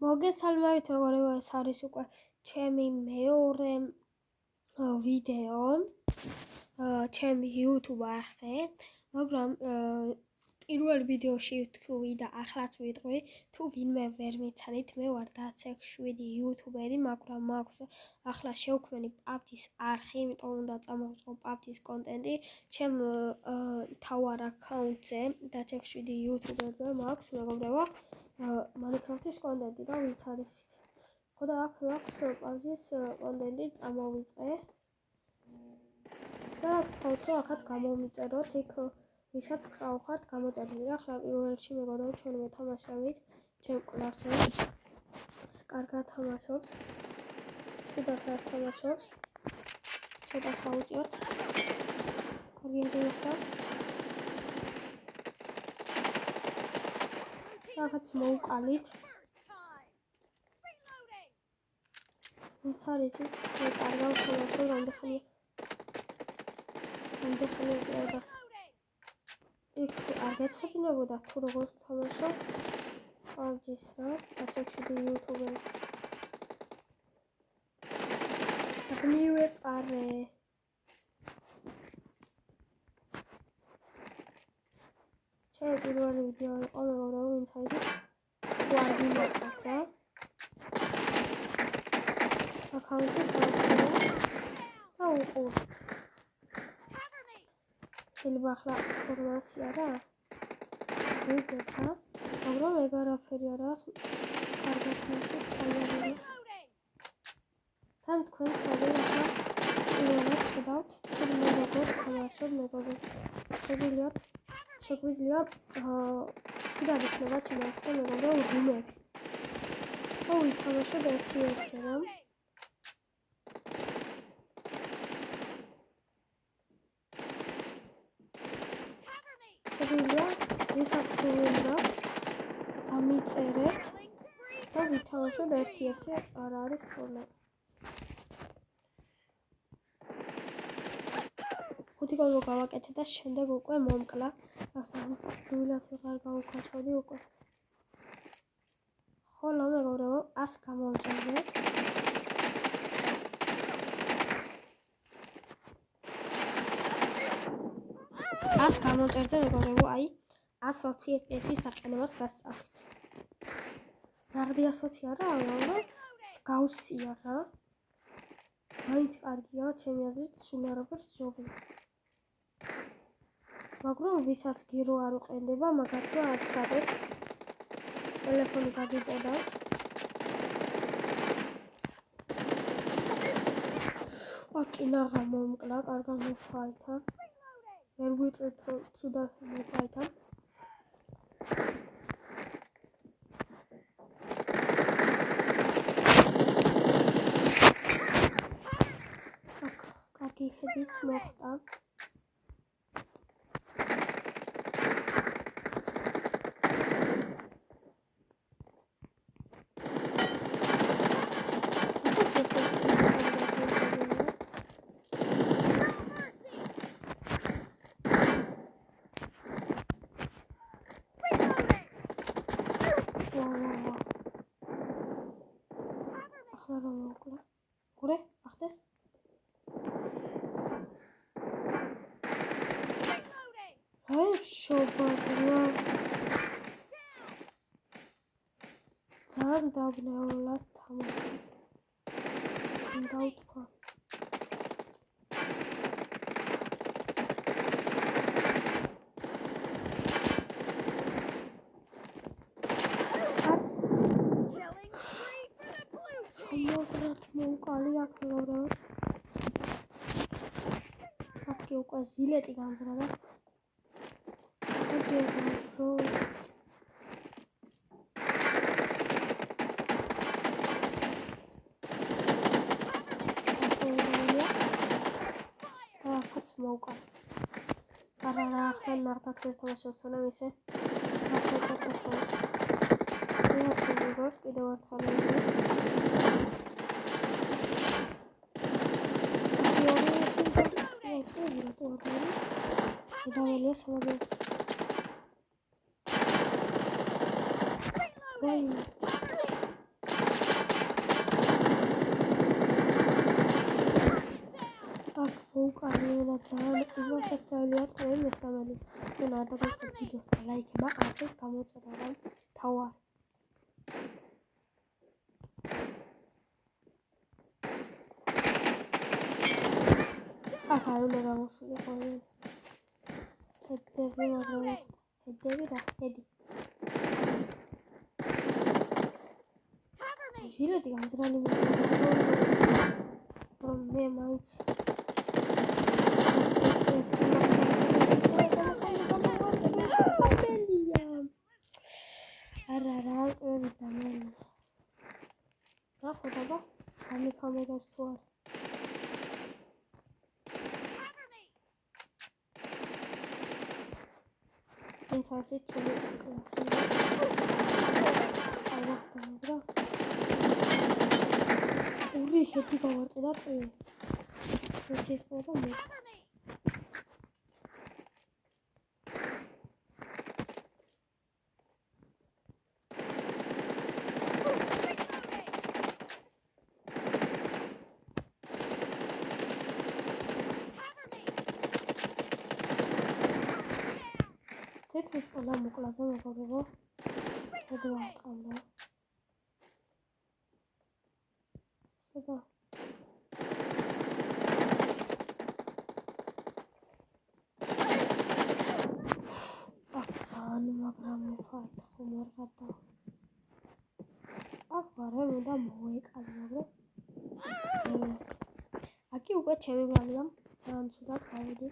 მოგესალმებით მეგობრებო, ეს არის უკვე ჩემი მეორე ვიდეო ჩემი YouTube არხზე, მაგრამ პირველ ვიდეოში ვთქვი და ახლაც ვიტყვი, თუ ვინმე ვერ მიცანით, მე ვარ დაცეკვ7 იუთუბერი, მაგრამ მაქვს ახლა შევქმნი PUBG-ის არხი, იმიტომ უნდა წამოვწყო PUBG-ის კონტენტი. ჩემ თავარ აკაუნტზე დაცეკვ7 იუთუბერზე მაქვს მეგობრებო Minecraft-ის კონტენტი და ვინც არის ხო და აქ მაქვს PUBG-ის კონტენტი წამოვიწყე და თქო აქაც გამომიწეროთ იქ ვისაც ყავხართ გამოწერილი. ახლა პირველ რიგში მეგობრებო ჩვენ ვეთამაშავით ჩემ კლასებს. კარგად თამაშობს. ცუდად თამაშობს. ცოტა საუჭიოთ. კორგინგი ახაც მოუყალით. ვინც არის ის კარგად თამაშობს რამდენხანია. იქ არ გეცოდინებოდა თუ როგორ თამაშობ PUBG-ს რა, დაცეკვ7 იუთუბერი. მივეყარე. ჩემი პირველი ვიდეო იყო მეგობრებო, ვინც არის ვარ ვიმოყავ რა. აკაუნტი გავხსნა და უყურე. შეიძლება ახლა ინფორმაცია რა ვიგებდა, მაგრამ ეგ არაფერი არაა კარგად მოვიდა. თან თქვენ შეგიძლიათ ახლა პირველად ხედავთ თუ როგორ თამაშობ მეგობრებო. შეგვიძლია კიდევ იქნება ჩინასთან მეგობრებო რუმები. ხო ვითამაშოთ ერთი რა. ვისაც უნდა დამიწერე და ვითამაშოთ ერთი არ არის პრობლემა. 5 გოლი გავაკეთე და შემდეგ უკვე მომკლა. გულათ ვეღარ გავუკაჩვდი უკვე. ხოლო მეგობრებო 100 გამოვწერე. მეგობრებო, აი 120 FPS-ის დაყენებას გასწავლით. ზარდია სოთი არა, მაგრამ მსგავსია რა. მაინც კარგია, ჩემი აზრით, სულ არაფერს ჯობია. მაგრამ ვისაც გირო არ უყენდება, მაგათმა აცადეთ. ტელეფონი გაგიჭედა. აკინაღა მომკლა, კარგად მოფაითა. ვერ ვიტყვით რომ ცუდად მოფაითა. კარგი ხედიც მოხდა. Gure, achtes. Hey, შობადია. ძალიან დაბნეულად თამაში. უნდა უთქვა. მოუყალი აქ მეგობრებო. აქ უკვე ჟილეტი გამზრდა. აქაც მოუყალი. არა ახლა ნახეთ ეს თამაშობს და ისე. კიდევ ერთხელ Давай самого. Ой. ძალიან იმასაკელია თქვენ მესამელი ჩვენ არ დაგასწრებთ ვიდეოს და ლაიქება არხის გამოწერა რა თავარ აქ არ უნდა გამოსულიყო ჰედები მაგრამ ჰედები რა ჰედი ჟილეტი გამძრალი რომ მე მაინც არაkameran. Nah, apa? Kami guys keluar. Intasi coba Allah tanrı. Uri heti kawar tidak Oke, apa mı? Tetris falan muklazam yapabiliyor. Hadi bakalım. Seda. Aksan მაგრამ ფაით ხომ არ გადა. აქ ვარ უნდა მოეკალ მაგრამ აკი უკვე ჩემი ვალია ძალიან ცუდად გავიდი.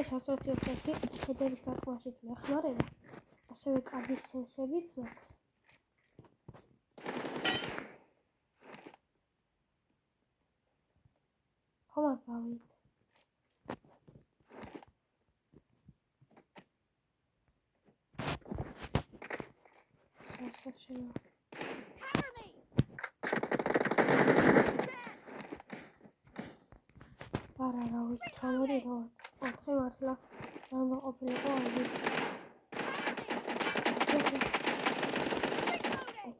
ეს ასოციაციაში ჰედების გარკვევაშიც მეხმარება, ასევე კარგის სენსებიც მაქვს. ხომ არ გავიდე. შეშეშე. არა რა ვიცი, თამარი რა. ოთხი მართლა რა ყოფილიყო ამბი.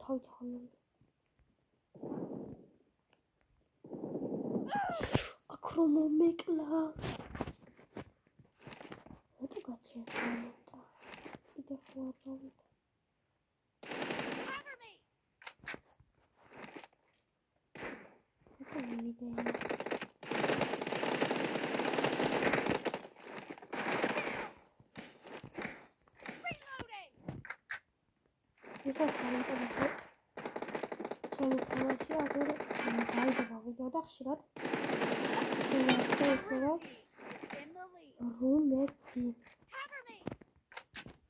თავი ხომ. აქრომ მომეკლა. რატო გაჩერდა? კიდე ხო დავით. Bisa kalian lihat, saya informasi agar baik bagus ada khasiat. Saya rumeti.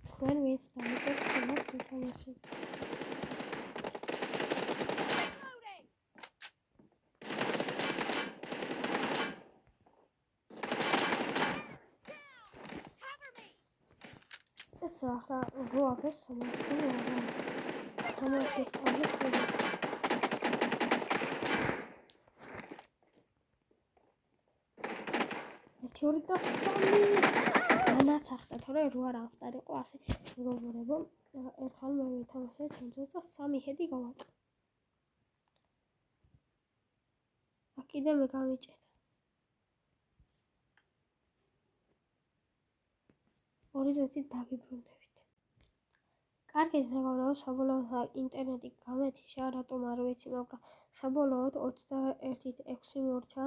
Kuen wes tadi tu sangat informasi. Sahra ruaga sama semua. Kamu harus ambil dulu. Teoritas sami. Mana cakta thora ruar aftari qo ase მეგობრებო, ერთხელ მე ვითამაშე ჩემთვის და 3 ჰედი გავაკეთე. აქ კიდე მე გამიჭედა. ორი წუთი დაგიბრუნდებით. კარგით მეგობრებო, საბოლოოდ ინტერნეტი გამეთიშა, რატომ არ ვიცი, მაგრამ საბოლოოდ 21-6 მორჩა.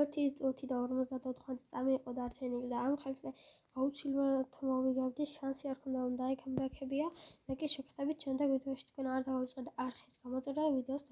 1 წუთი და 54 წამი იყო დარჩენილი და ამ ხალხზე აუცილებლად მოვიგებდი, შანსი არ ქონდა რომ დაიქამდაკებია. მე კი შეგხვდებით შემდეგ ვიდეოში, თქვენ არ დავიწყეთ არხის გამოწერა და ვიდეოს